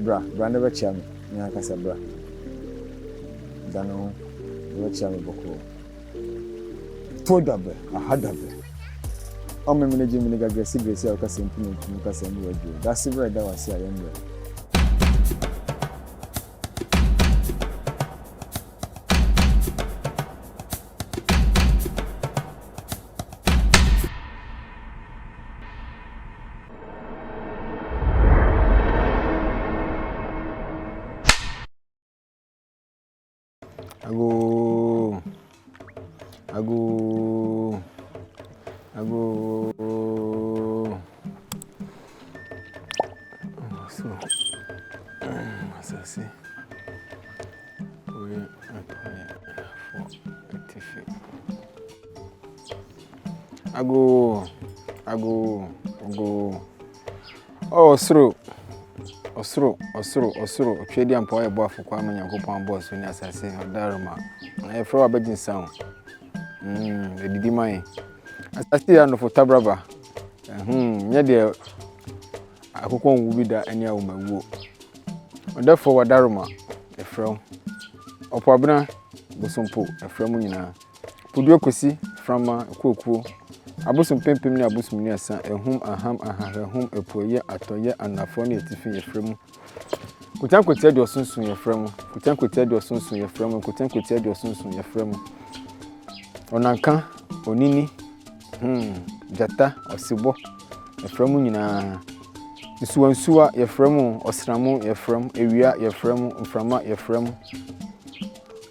bra never cham. Nyakasa bra. Dano never cham boko. Todabe, ahadabe. I'm managing the aggressive grace of Cassim to Cassim. That's the right that was here. Go. Oh, Osro. Trade and power boy for Kwame Yankopon boss when as I say, Daruma. I throw a bedding sound. The Didi Mai. As I see, and for Tabraba. Dear, I could come with that any of my woo. Therefore, Daruma, a frown. Or Pabna, Bosumpo, a fromunina. Pudio Cosi, from a cook. Abusum pimpim ni abusum ni asa ehum aham ahahum epoye atoye anafoni etifi yefremu kutankotia de osunsun yefremu kutankotia de osunsun yefremu kutankotia de osunsun yefremu onanka onini jata osibo yefremu nyina isuwansuwa yefremu osramu yefremu ewia yefremu mframa yefremu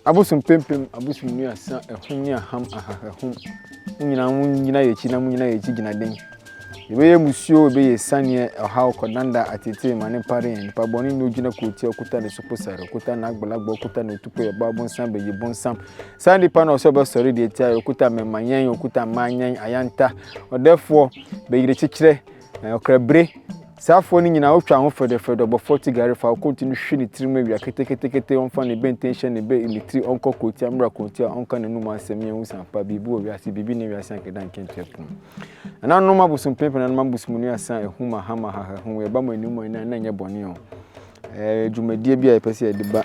abusum pimpim abusum ni asa ehum ni aham ahahum Munyina yechi na munyina yechi gina den. Ebe musio ebe ye sanie how kodanda atete mane pare nipa boni no gina koti okuta ne soposare okuta na agbalagba okuta ne tupo ye babon sam be ye bonsam. Sandi pa na so be sori de tia okuta memanyen okuta manyen ayanta. Therefore be yire chichire okrabre safo ni nyina otwa ho fede bo 40 gari fa continue hwini tirima wi akete onfa ne bentension ne be ilitri onko koti amra koti onka ne numa asem ye husan pa bibu wi ase bibi ne wi asan kedan kentuapum ana no mabusum pepe na mabusum nu asan ehuma hama ha hu ye ba manimu na nye bone o dwumadie bia epese e de ba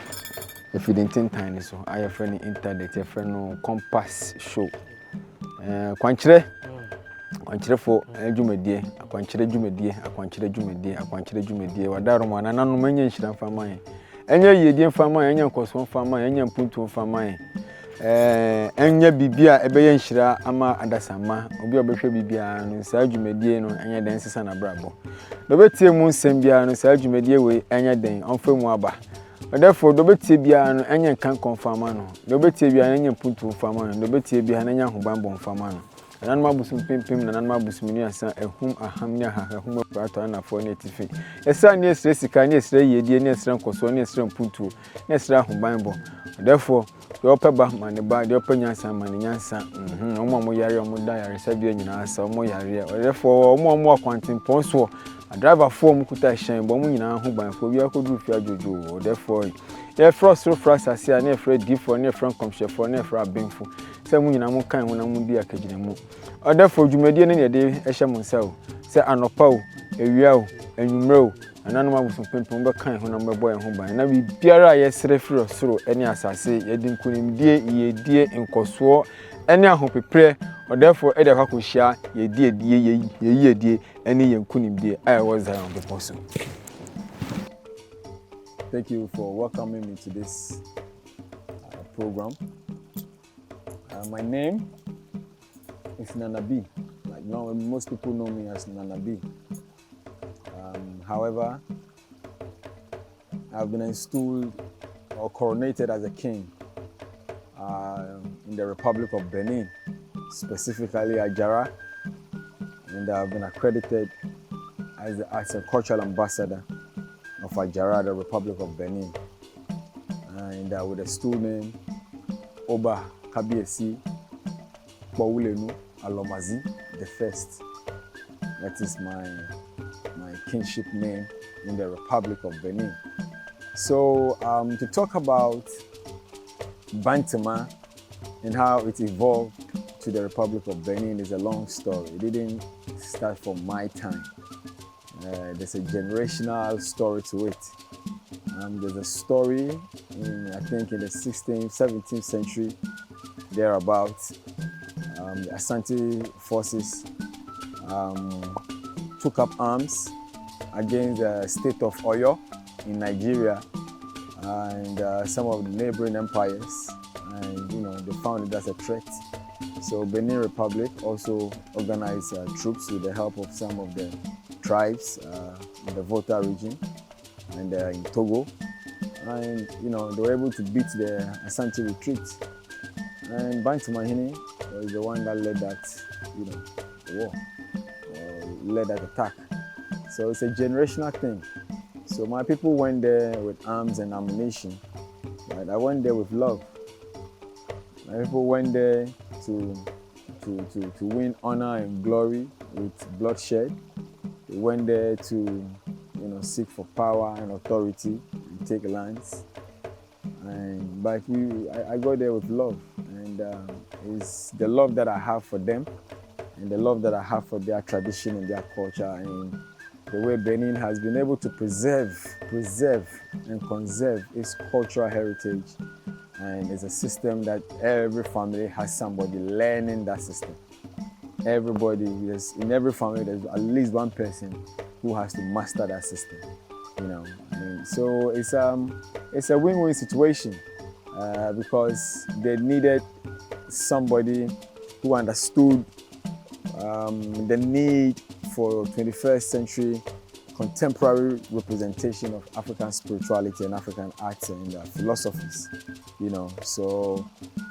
efidentin tan so ayefre ne internet yefre no compass show kwankyere fo dwumadie akwankyere dwumadie wadarom ana nanom anya nhira mfama yen anya yedie mfama yen anya nkoso mfama yen anya mpuntu mfama yen anya bibia ebeye nhira ama adasama obi obehwe bibia no saa dwumadie no anya den sesa na brabo do betie mu nsem bia no saa dwumadie we anya den onfa mu aba therefore do betie bia no anya kan konfama no do betie bia anya mpuntu mfama no do betie bia anya hobambo mfama no nan mabusum pimpim na nan mabusum ni asa ehum aham ni ahahum prato na fo ne tifi esa ni esre sika ni esre yedie ni esre nkoso ni esre mpuntu ni esre ahombanbo therefore de opeba mane ba de opanyansa mane nyansa omo yare omo da yare sabia nyina asa omo yare therefore omo akwantin ponso a driver form kuta hyen bo mu nyina ahobanfo bi akodu fi ajojo therefore ye frost asase na e fro difo na e fro komhwefo na e fro abenfo se mu nyina mu kan wona mu di akagine mu therefore dwumadie ne ye de ehye mu nsa o se anopa o ewia o enwumre o ananu mabusum pempem be kan ho na mbebo ye ho ban na bi biara ye sere firo soro ene asase ye di nkunimdie ye die nkoso ene ahopepre therefore e de kwakohia ye die ene ye nkunimdie I was on the person. Thank you for welcoming me to this program. My name is Nana B. Like most people know me as Nana B. However, I've been installed or coronated as a king in the Republic of Benin, specifically Ajara, and I've been accredited as a cultural ambassador of Ajara, the Republic of Benin, and with a stool name Oba Kabiesi Bawulenu Alomazi the First. That is my kingship name in the Republic of Benin. So to talk about Bantama and how it evolved to the Republic of Benin is a long story. It didn't start from my time. There's a generational story to it. There's a story I think in the 16th, 17th century, thereabouts. The Asante forces took up arms against the state of Oyo in Nigeria and some of the neighboring empires, and they found it as a threat. So Benin Republic also organized troops with the help of some of the tribes in the Volta region and in Togo, and they were able to beat the Asante retreat. And Bantu Mahini was the one that led that war, led that attack. So it's a generational thing. So my people went there with arms and ammunition, but I went there with love. My people went there to win honor and glory with bloodshed. They went there to seek for power and authority and take lands. But I go there with love, and it's the love that I have for them and the love that I have for their tradition and their culture, and the way Benin has been able to preserve and conserve its cultural heritage. And it's a system that every family has somebody learning that system. Everybody, in every family, there's at least one person who has to master that system. And so it's a win-win situation because they needed somebody who understood the need for 21st century contemporary representation of African spirituality and African arts and philosophies, So,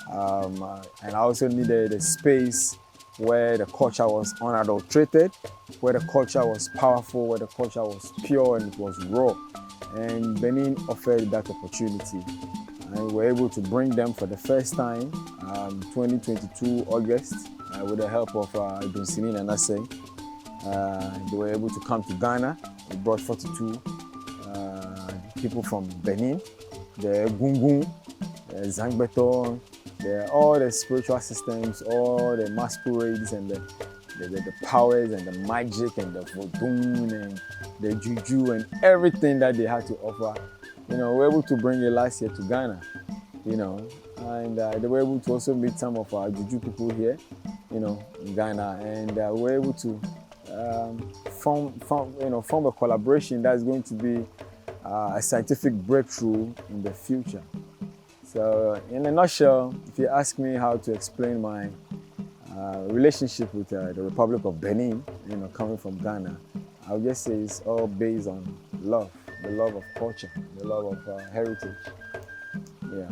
and I also needed a space where the culture was unadulterated, where the culture was powerful, where the culture was pure and it was raw. And Benin offered that opportunity. And we were able to bring them for the first time, 2022 August, with the help of Dunsini Nanase. They were able to come to Ghana. We brought 42 people from Benin, the Gungun, the Zangbeton, all the spiritual systems, all the masquerades and the powers and the magic and the Voodoo and the Juju and everything that they had to offer. We were able to bring it last year to Ghana, and they were able to also meet some of our Juju people here, in Ghana, and we were able to form a collaboration that's going to be a scientific breakthrough in the future. So, in a nutshell, if you ask me how to explain my relationship with the Republic of Benin, coming from Ghana, I would just say it's all based on love, the love of culture, the love of heritage. Yeah,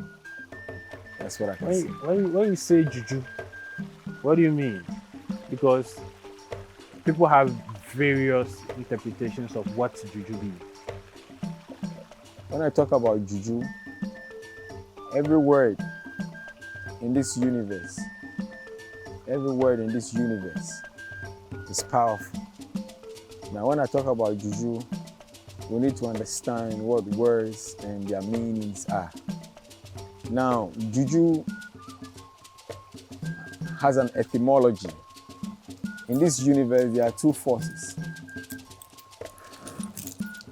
that's what I can say. When you say Juju, what do you mean? Because people have various interpretations of what Juju means. When I talk about Juju, every word in this universe is powerful. Now, when I talk about Juju, we need to understand what words and their meanings are. Now, Juju has an etymology. In this universe, there are two forces: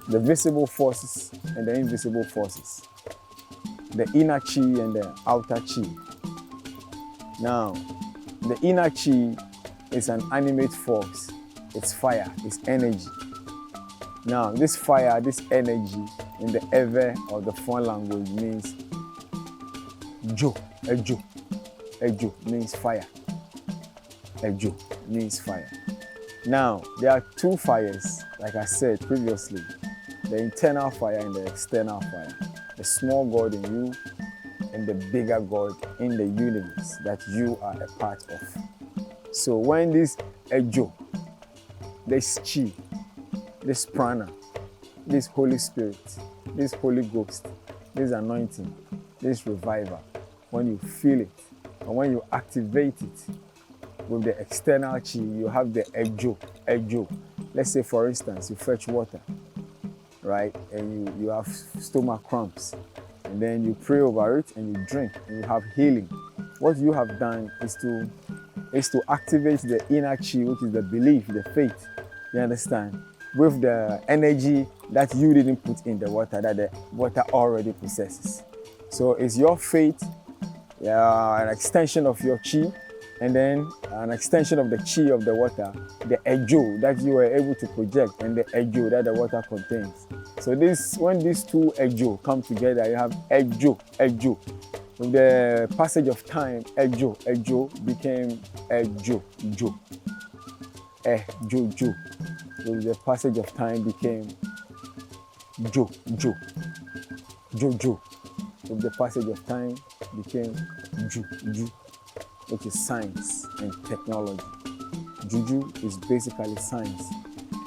the visible forces and the invisible forces, the inner chi and the outer chi. Now, the inner chi is an animate force. It's fire, it's energy. Now, this fire, this energy in the Ewe or the Fon language means Jo, Ejo. Ejo means fire. Ejo means fire. Now, there are two fires, like I said previously, the internal fire and the external fire. The small God in you and the bigger God in the universe that you are a part of. So when this Ejo, this Chi, this Prana, this Holy Spirit, this Holy Ghost, this anointing, this revival, when you feel it and when you activate it with the external Chi, you have the Ejo. Let's say, for instance, you fetch water, right? And you have stomach cramps. And then you pray over it and you drink and you have healing. What you have done is to activate the inner chi, which is the belief, the faith. You understand? with the energy that you didn't put in the water, that the water already possesses. So it's your faith, an extension of your chi, and then an extension of the chi of the water, the ejo that you are able to project, and the ejo that the water contains. So when these two ejo come together, you have ejo. With the passage of time, ejo became jo. With the passage of time became jojo. With the passage of time became juju, which is science and technology. Juju is basically science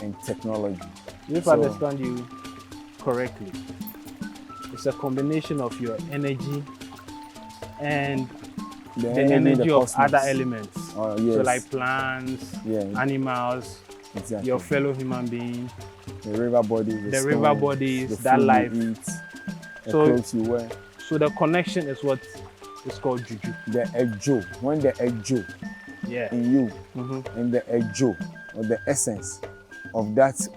and technology. If I understand you correctly, it's a combination of your energy and the energy of other elements. Yes. So like plants, animals, exactly. your fellow human being, the river bodies, that life. You eat, the clothes you wear. So the connection is what is called juju. The ejo, when the ejo in you, and the ejo, or the essence of that,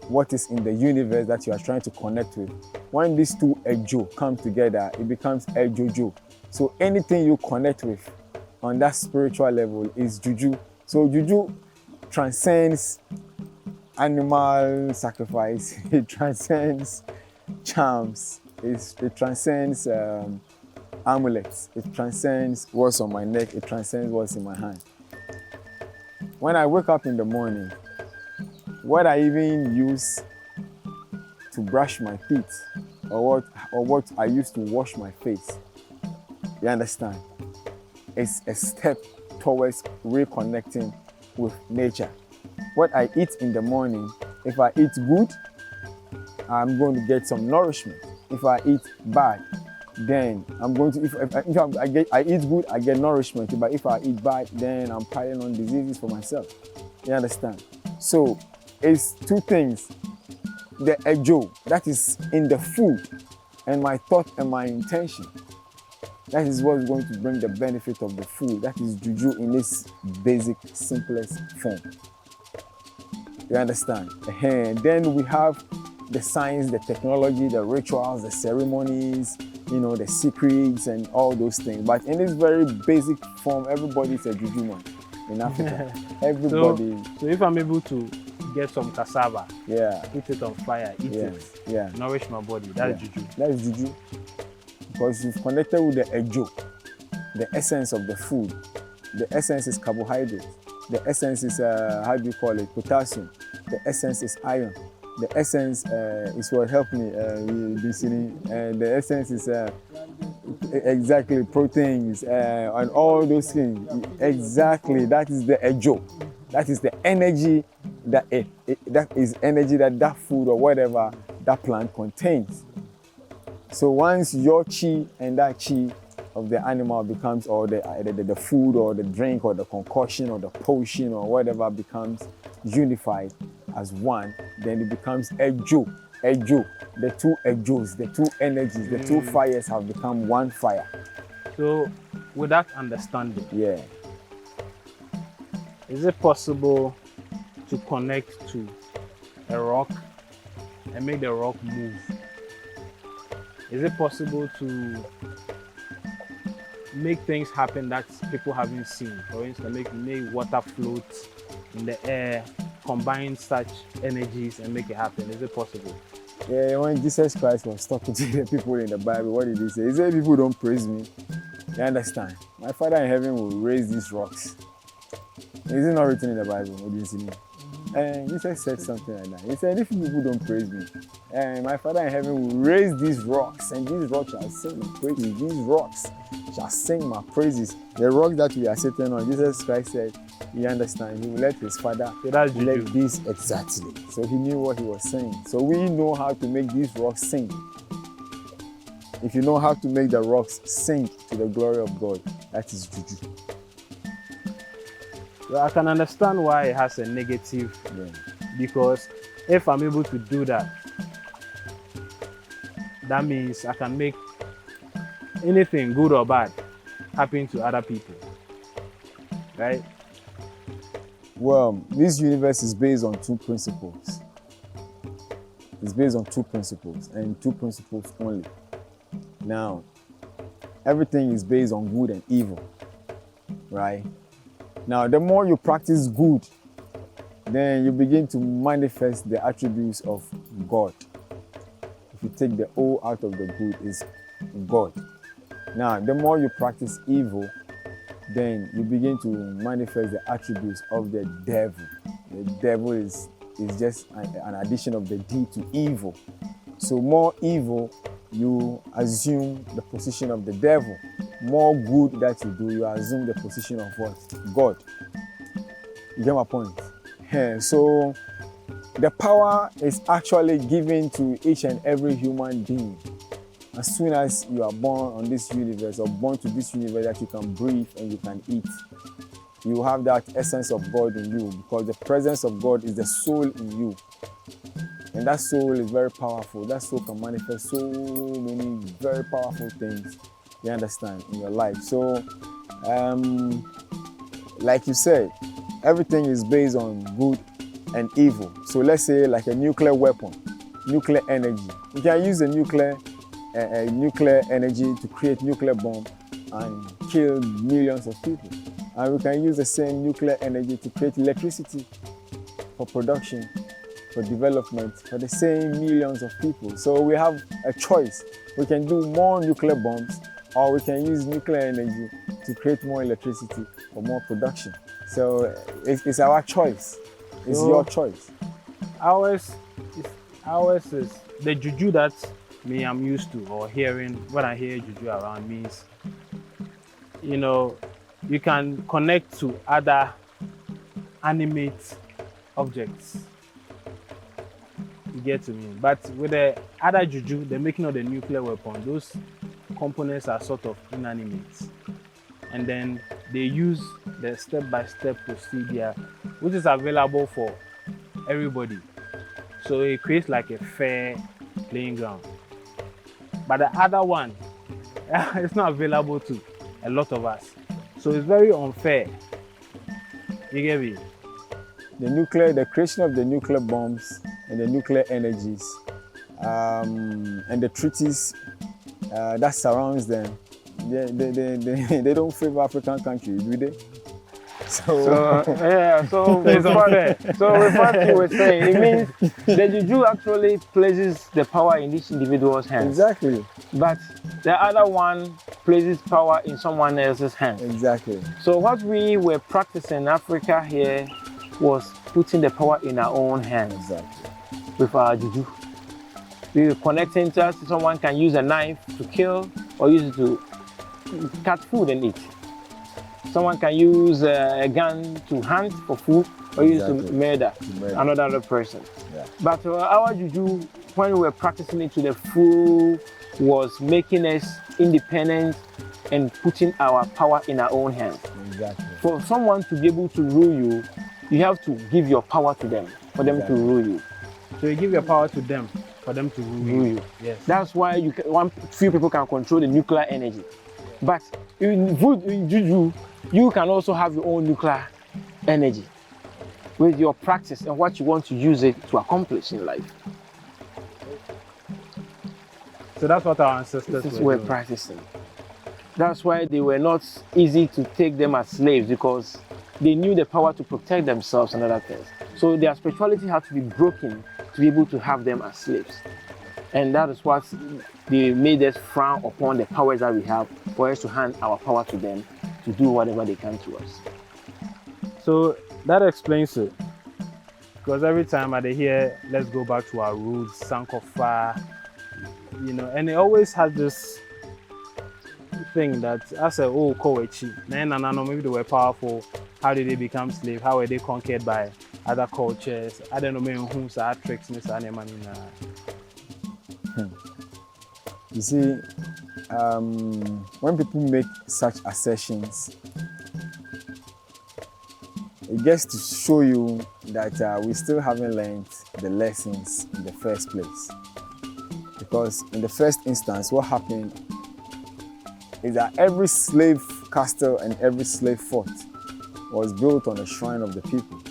what is in the universe that you are trying to connect with, when these two ejo come together, it becomes ejojo. So anything you connect with on that spiritual level is juju. So juju transcends animal sacrifice. It transcends charms. It transcends amulets. It transcends what's on my neck. It transcends what's in my hand. When I wake up in the morning, what I even use to brush my teeth, or what I use to wash my face, you understand? It's a step towards reconnecting with nature. What I eat in the morning, if I eat good, I'm going to get some nourishment. If I eat bad, then I'm going to, if I eat good, I get nourishment. But if I eat bad, then I'm piling on diseases for myself. You understand? So it's two things. The ejo, that is in the food, and my thought and my intention. That is what is going to bring the benefit of the food. That is juju in its basic, simplest form. You understand? And then we have the science, the technology, the rituals, the ceremonies, the secrets and all those things. But in this very basic form, everybody is a juju man in Africa. Everybody. So if I'm able to get some cassava, put it on fire, eat it, nourish my body, that's juju. That is juju. Because you've connected with the ejo, the essence of the food. The essence is carbohydrate. The essence is, potassium. The essence is iron. The essence is what helped me, the essence is exactly proteins and all those things. Exactly, that is the ejo. That is the energy that that food or whatever that plant contains. So once your chi and that chi of the animal becomes, or the food or the drink or the concoction or the potion or whatever becomes unified as one, then it becomes ejo. The two ejos, the two energies, the two fires have become one fire. So with that understanding, is it possible to connect to a rock and make the rock move? Is it possible to make things happen that people haven't seen? For instance, make water float in the air, combine such energies and make it happen. Is it possible? Yeah, when Jesus Christ was talking to the people in the Bible, what did he say? He said, people don't praise me. You understand? My Father in heaven will raise these rocks. Is it not written in the Bible? What did you see? And Jesus said something like that. He said, if people don't praise me, my Father in heaven will raise these rocks, and these rocks shall sing my praises. These rocks shall sing my praises. The rock that we are sitting on, Jesus Christ said, you understand, he will let his Father let this exactly. So he knew what he was saying. So we know how to make these rocks sing. If you know how to make the rocks sing to the glory of God, that is juju. Well, I can understand why it has a negative, because if I'm able to do that, that means I can make anything, good or bad, happen to other people, right? Well, this universe is based on two principles. is based on two principles, and two principles only. Now, everything is based on good and evil, right? Now, the more you practice good, then you begin to manifest the attributes of God. If you take the O out of the good, is God. Now, the more you practice evil, then you begin to manifest the attributes of the devil. The devil is just an addition of the D to evil. So more evil, you assume the position of the devil. More good that you do, you assume the position of what? God. You get my point? Yeah, so the power is actually given to each and every human being. As soon as you are born on this universe, or born to this universe that you can breathe and you can eat, you have that essence of God in you, because the presence of God is the soul in you. And that soul is very powerful. That soul can manifest so many very powerful things, you understand, in your life. So, like you said, everything is based on good and evil. So let's say like a nuclear weapon, nuclear energy. You can use a nuclear energy to create nuclear bomb and kill millions of people. And we can use the same nuclear energy to create electricity for production, for development, for the same millions of people. So we have a choice. We can do more nuclear bombs, or we can use nuclear energy to create more electricity for more production. So it's our choice. It's your choice. Ours is the juju that me I'm used to, or hearing when I hear juju around means, you know, you can connect to other animate objects. You get to me? But with the other juju, the making of the nuclear weapon, those components are sort of inanimate. And then they use the step-by-step procedure, which is available for everybody. So it creates like a fair playing ground. But the other one, it's not available to a lot of us. So it's very unfair. You get me? The creation of the nuclear bombs and the nuclear energies and the treaties that surrounds them, they don't favor African countries, do they? So with what you were saying, it means the juju actually places the power in each individual's hands. Exactly. But the other one places power in someone else's hands. Exactly. So what we were practicing in Africa here was putting the power in our own hands. Exactly. With our juju. We were connecting to us. Someone can use a knife to kill, or use it to cut food and eat. Someone can use a gun to hunt for food, or use it to murder another person. Yeah. But our juju, when we were practicing it to the full, was making us independent and putting our power in our own hands. Exactly. For someone to be able to rule you, you have to give your power to them, for them to rule you. So you give your power to them, for them to rule you. Yes. That's why few people can control the nuclear energy. But in juju, you can also have your own nuclear energy with your practice and what you want to use it to accomplish in life. So that's what our ancestors were practicing. That's why they were not easy to take them as slaves, because they knew the power to protect themselves and other things. So their spirituality had to be broken to be able to have them as slaves. And that is what they made us frown upon the powers that we have, for us to hand our power to them to do whatever they can to us. So that explains it. Because every time I hear, let's go back to our roots, Sankofa, you know, and it always has this thing that I say, oh, Kowechi, maybe they were powerful. How did they become slaves? How were they conquered by other cultures? I don't know, maybe who's our tricks, You see, when people make such assertions, it gets to show you that we still haven't learned the lessons in the first place. Because in the first instance, what happened is that every slave castle and every slave fort was built on a shrine of the people.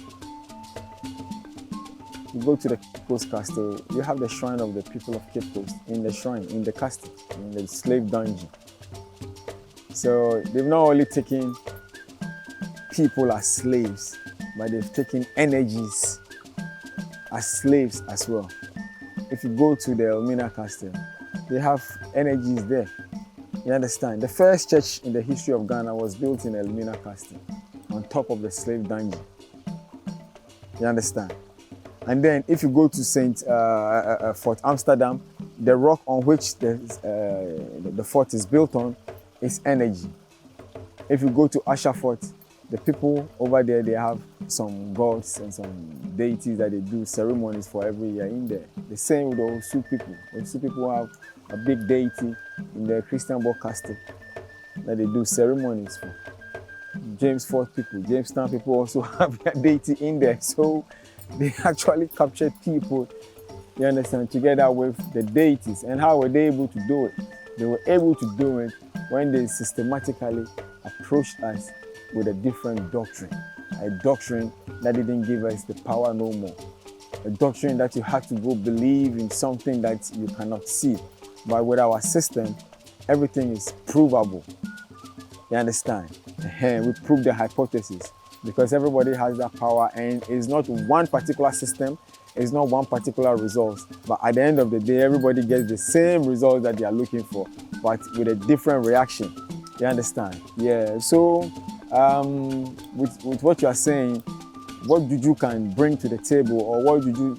You go to the Coast Castle, you have the shrine of the people of Cape Coast in the shrine, in the castle, in the slave dungeon. So they've not only taken people as slaves, but they've taken energies as slaves as well. If you go to the Elmina Castle, they have energies there. You understand? The first church in the history of Ghana was built in Elmina Castle, on top of the slave dungeon. You understand? And then if you go to Fort Amsterdam, the rock on which the fort is built on is energy. If you go to Usher Fort, the people over there, they have some gods and some deities that they do ceremonies for every year in there. The same with the Osu people. The Osu people have a big deity in the Christian Board Castle that they do ceremonies for. James Fort people, Jamestown people also have their deity in there. So they actually captured people, you understand, together with the deities. And how were they able to do it? They were able to do it when they systematically approached us with a different doctrine. A doctrine that didn't give us the power no more. A doctrine that you had to go believe in something that you cannot see. But with our system, everything is provable. You understand? We prove the hypothesis because everybody has that power, and it's not one particular system, it's not one particular result. But at the end of the day, everybody gets the same result that they are looking for, but with a different reaction. You understand? Yeah. So with what you are saying, what Juju can bring to the table, or what Juju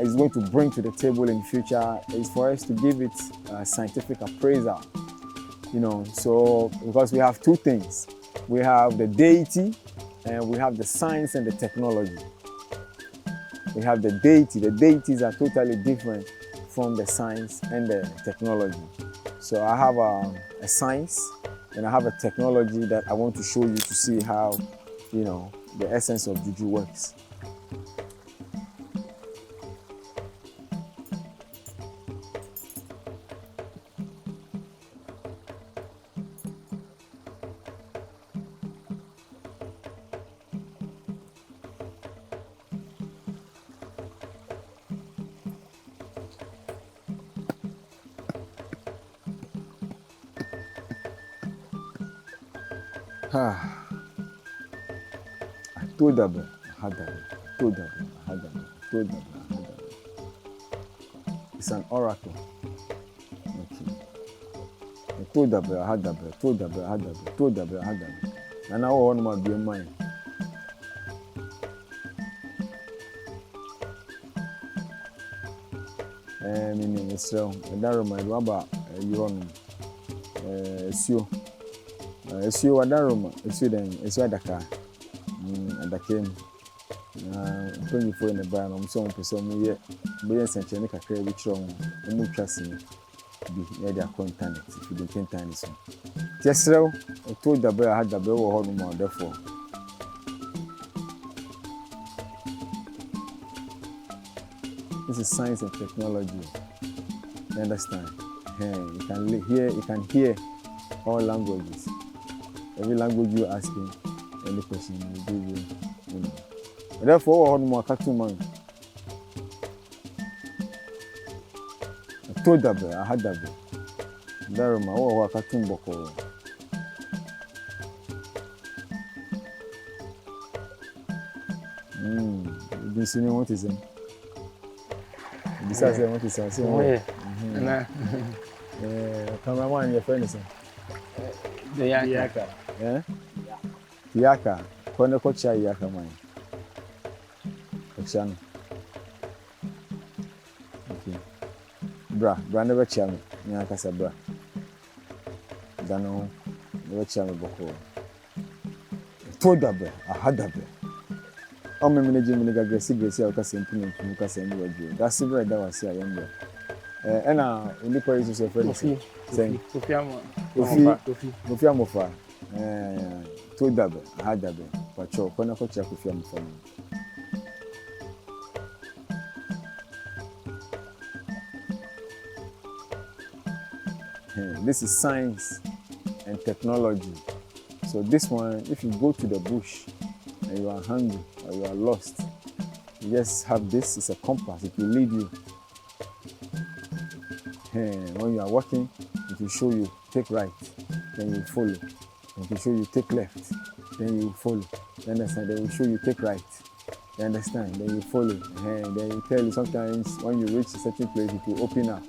is going to bring to the table in the future, is for us to give it scientific appraisal. You know, so because we have two things. We have the deity and we have the science and the technology. We have the deity. The deities are totally different from the science and the technology. So I have a science and I have a technology that I want to show you to see how, you know, the essence of Juju works. It's an oracle. And I want to be in mind. Meaning Israel, and that reminds me about Sio. Sio Wadaroma, Sio then, Sio Dakar. And that came 24 in the bar, I'm so person yet. Billions and Chenica carry which wrong, and move trusting be near their content if you don't time this one. Yes, sir, I told the bear I had the bear or more, therefore. This is science and technology. You understand? You can hear all languages. Every language you ask him, any question he will give you, you know. Therefore, one more cartoon man. I told that bear, I had that bear. There my cartoon boko. You've been seeing what is it? Besides, what is it? Oh, yeah. Cameraman, your friend is The Yaka. yeah? Yaka. Kone kocha Yaka man. Kocha no. Okay. Bra never chia me. Nyaka sa bra. Dano never chia me boko. Told that bra. I had that bra. O me manage me ga gresi o ka sempu no mu ka sembu wadwo. That's the that was here yamba. Ena onipa is so friend say. Kofi Amofa. Told that bra. I had that bra. Pacho kone kocha Kofi Amofa. This is science and technology. So this one, if you go to the bush and you are hungry or you are lost, You just have this, it's a compass, it will lead you. When you are walking, it will show you take right, then you follow. It will show you take left, then you follow. You understand? Then it will show you take right. You understand? Then you follow. Then you tell you sometimes when you reach a certain place, it will open up.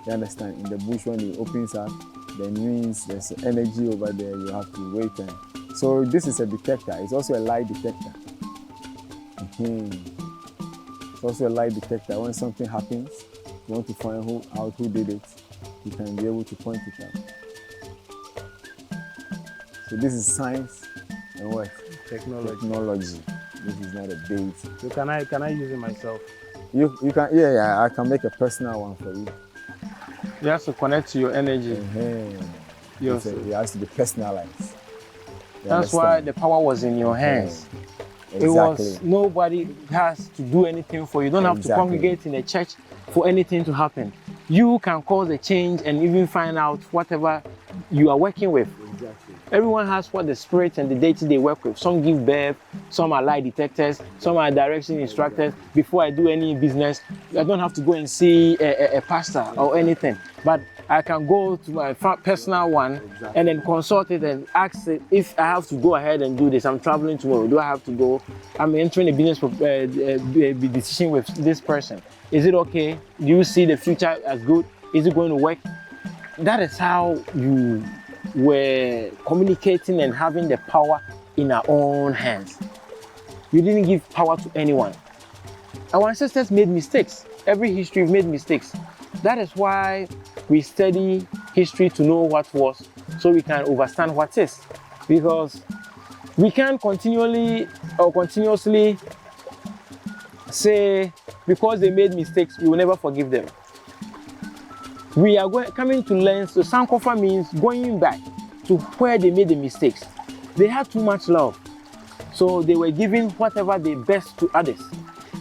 You understand? In the bush, when it opens up, then means there's energy over there. You have to wait. And so this is a detector. It's also a lie detector. It's also a lie detector. When something happens, you want to find out who did it, you can be able to point it out. So this is science and what? Technology. This is not a date. So can I use it myself? You can, yeah, I can make a personal one for you. You have to connect to your energy. Yes. It has to be personalized. That's why the power was in your hands. Exactly. It was, nobody has to do anything for you. You don't have to congregate in a church for anything to happen. You can cause a change and even find out whatever you are working with. Exactly. Everyone has what the spirit and the deity they work with. Some give birth, some are lie detectors, some are direction instructors. Before I do any business, I don't have to go and see a pastor or anything. But I can go to my personal one and then consult it and ask it if I have to go ahead and do this. I'm traveling tomorrow. Do I have to go? I'm entering a business decision with this person. Is it okay? Do you see the future as good? Is it going to work? That is how you were communicating and having the power in our own hands. You didn't give power to anyone. Our ancestors made mistakes. Every history made mistakes. That is why we study history to know what was, so we can understand what is. Because we can't continuously say because they made mistakes, we will never forgive them. We are coming to learn. So Sankofa means going back to where they made the mistakes. They had too much love, so they were giving whatever they best to others,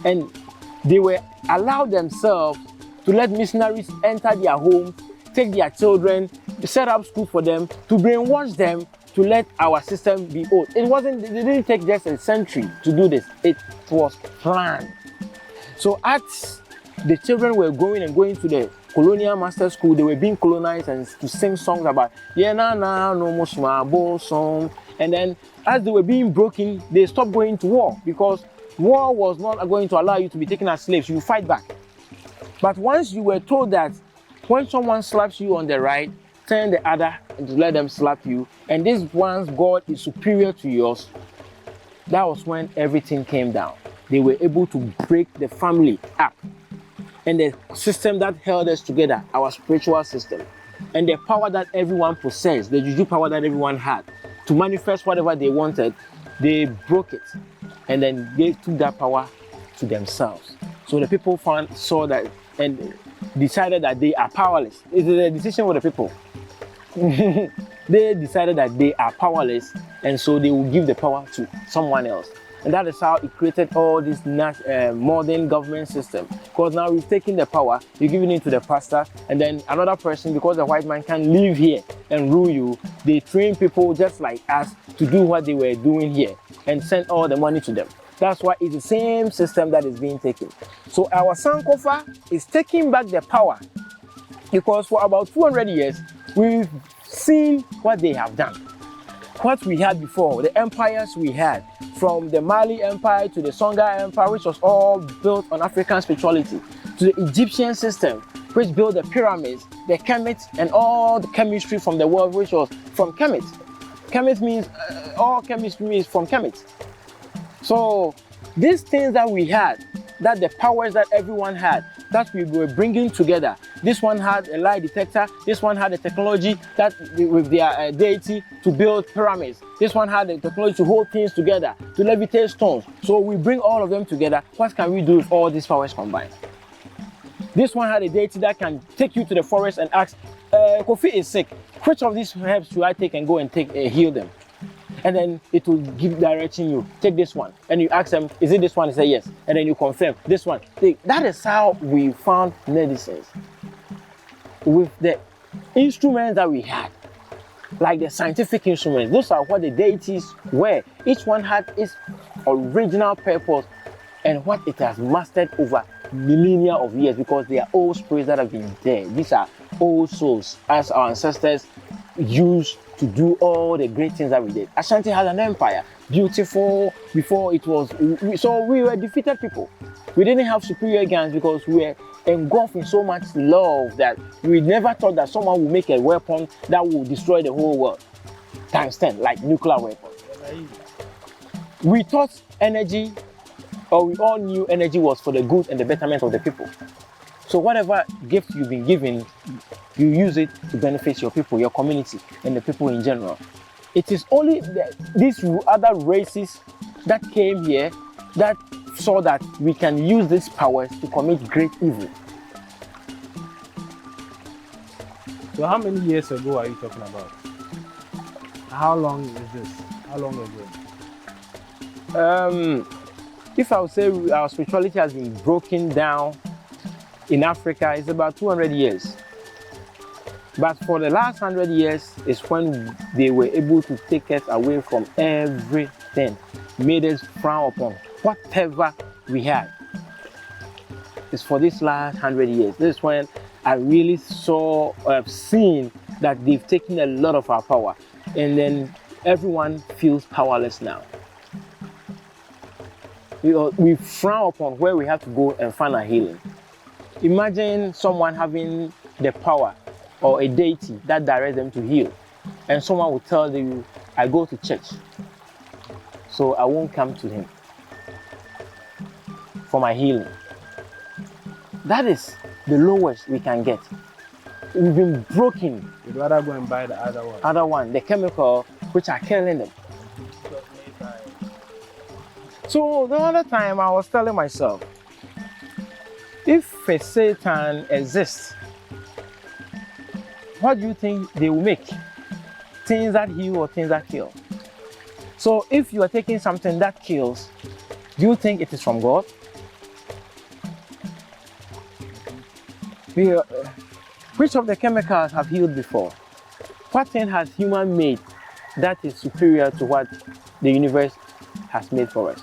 and they were allowed themselves to let missionaries enter their homes, take their children, set up school for them, to brainwash them, to let our system be old. They didn't take just a century to do this. It was planned. So as the children were going to the colonial master school, they were being colonized and to sing songs about song. And then as they were being broken, they stopped going to war, because war was not going to allow you to be taken as slaves. You fight back. But once you were told that when someone slaps you on the right, turn the other and to let them slap you, and this one's God is superior to yours, that was when everything came down. They were able to break the family up. And the system that held us together, our spiritual system, and the power that everyone possessed, the Juju power that everyone had to manifest whatever they wanted, they broke it. And then they took that power to themselves. So the people saw that and decided that they are powerless. It's a decision with the people. They decided that they are powerless, and so they will give the power to someone else. And that is how it created all this modern government system. Because now we've taken the power, you're giving it to the pastor, and then another person, because the white man can live here and rule you, they train people just like us to do what they were doing here and send all the money to them. That's why it's the same system that is being taken. So our Sankofa is taking back the power, because for about 200 years, we've seen what they have done. What we had before, the empires we had, from the Mali Empire to the Songhai Empire, which was all built on African spirituality, to the Egyptian system, which built the pyramids, the Kemet, and all the chemistry from the world, which was from Kemet. Kemet means, all chemistry means from Kemet. So these things that we had, that the powers that everyone had, that we were bringing together. This one had a lie detector. This one had a technology that with their deity to build pyramids. This one had the technology to hold things together, to levitate stones. So we bring all of them together. What can we do with all these powers combined? This one had a deity that can take you to the forest and ask, Kofi is sick. Which of these herbs should I take and go and heal them? And then it will give direction you. Take this one. And you ask them, is it this one? They say yes. And then you confirm this one. That is how we found medicines. With the instruments that we had, like the scientific instruments, those are what the deities were. Each one had its original purpose and what it has mastered over millennia of years, because they are old spirits that have been there. These are old souls, as our ancestors used to do all the great things that we did. Ashanti had an empire, beautiful before it was. So we were defeated people. We didn't have superior guns because we were engulfed in so much love that we never thought that someone would make a weapon that will destroy the whole world times 10, like nuclear weapons. We thought energy, or we all knew energy was for the good and the betterment of the people. So whatever gift you've been given, you use it to benefit your people, your community, and the people in general. It is only these other races that came here that saw that we can use these powers to commit great evil. So how many years ago are you talking about? How long is this? How long ago? If I would say our spirituality has been broken down in Africa, it's about 200 years. But for the last 100 years is when they were able to take us away from everything, made us frown upon whatever we had. It's for this last 100 years. This is when I really seen that they've taken a lot of our power, and then everyone feels powerless now. We frown upon where we have to go and find our healing. Imagine someone having the power or a deity that directs them to heal, and someone will tell you, I go to church, so I won't come to him for my healing. That is the lowest we can get. We've been broken. You'd rather go and buy the other one. Other one, the chemical which are killing them. So the other time I was telling myself, if a Satan exists, what do you think they will make? Things that heal or things that kill? So if you are taking something that kills, do you think it is from God? Which of the chemicals have healed before? What thing has human made that is superior to what the universe has made for us?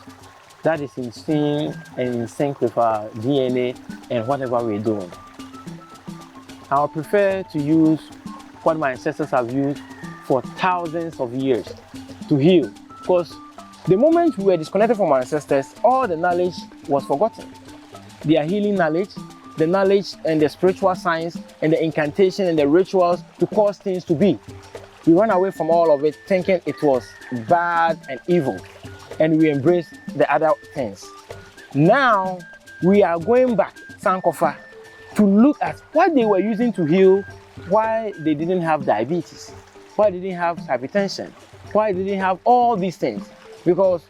That is in sync and in sync with our DNA and whatever we're doing. I would prefer to use what my ancestors have used for thousands of years to heal, because the moment we were disconnected from our ancestors, all the knowledge was forgotten. Their healing knowledge, the knowledge and the spiritual science and the incantation and the rituals to cause things to be. We ran away from all of it thinking it was bad and evil, and we embraced the other things. Now we are going back, Sankofa, to look at what they were using to heal, why they didn't have diabetes, why they didn't have hypertension, why they didn't have all these things. Because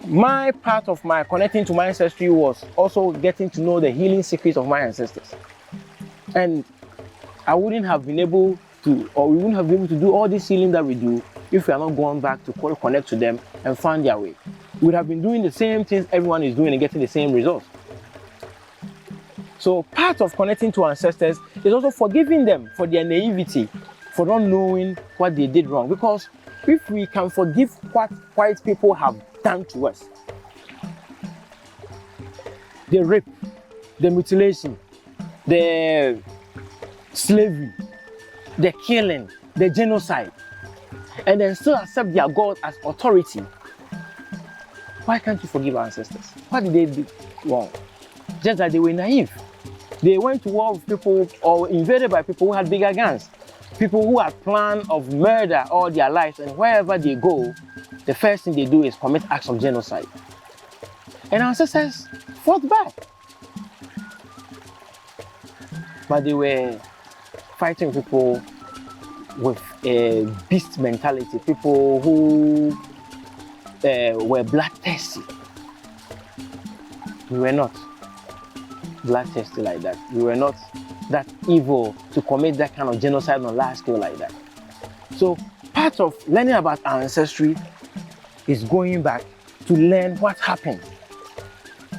my part of my connecting to my ancestry was also getting to know the healing secrets of my ancestors. And I wouldn't have been able to, or we wouldn't have been able to do all this healing that we do if we are not going back to connect to them and find their way. We would have been doing the same things everyone is doing and getting the same results. So part of connecting to ancestors is also forgiving them for their naivety, for not knowing what they did wrong. Because if we can forgive what white people have done to us, the rape, the mutilation, the slavery, the killing, the genocide, and then still accept their God as authority, why can't you forgive our ancestors? What did they do wrong? Just that they were naive. They went to war with people or invaded by people who had bigger guns, people who had planned of murder all their lives, and wherever they go, the first thing they do is commit acts of genocide. And our ancestors fought back. But they were fighting people with a beast mentality, people who were bloodthirsty. We were not bloodthirsty like that. We were not that evil to commit that kind of genocide on a large scale like that. So part of learning about our ancestry is going back to learn what happened,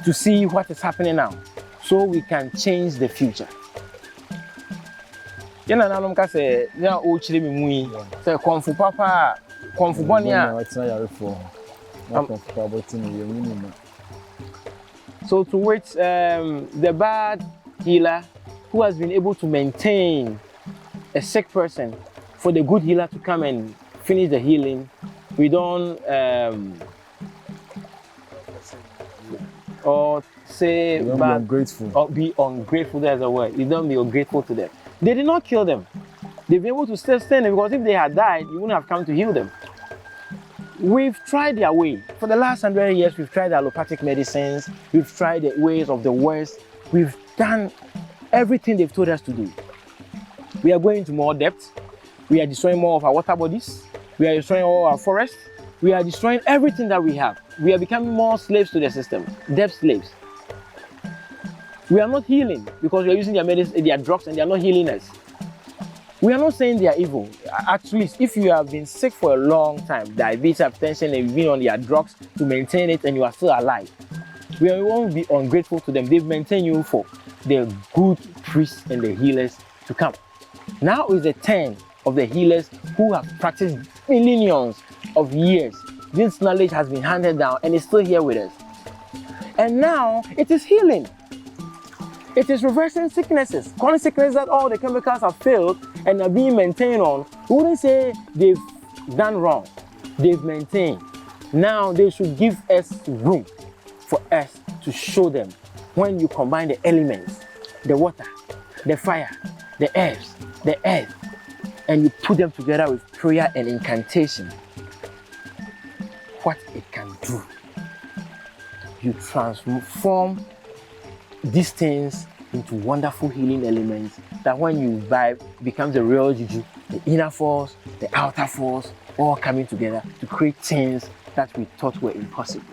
to see what is happening now, so we can change the future. Yena nanom ka se na o chire mi mu yi se konfu papa konfu boni a It's not your fault. Not comfortable to me, you So to which the bad healer who has been able to maintain a sick person for the good healer to come and finish the healing, we don't or say You don't be bad ungrateful. or be ungrateful. There's a word. You don't be ungrateful to them. They did not kill them. They've been able to still stand them, because if they had died, you wouldn't have come to heal them. We've tried their way. For the last 100 years, we've tried allopathic medicines. We've tried the ways of the West. We've done everything they've told us to do. We are going into more depth. We are destroying more of our water bodies. We are destroying all our forests. We are destroying everything that we have. We are becoming more slaves to the system, debt slaves. We are not healing because we are using their medicine, their drugs, and they are not healing us. We are not saying they are evil. At least if you have been sick for a long time, diabetes, hypertension, and you've been on their drugs to maintain it, and you are still alive, we won't be ungrateful to them. They've maintained you for the good priests and the healers to come. Now is the turn of the healers who have practiced millions of years. This knowledge has been handed down and is still here with us. And now it is healing. It is reversing sicknesses, chronic sicknesses that all the chemicals have failed and are being maintained on. We wouldn't say they've done wrong. They've maintained. Now they should give us room for us to show them when you combine the elements, the water, the fire, the herbs, the earth, and you put them together with prayer and incantation, what it can do. You transform these things into wonderful healing elements that when you vibe becomes the real Juju, the inner force, the outer force, all coming together to create things that we thought were impossible.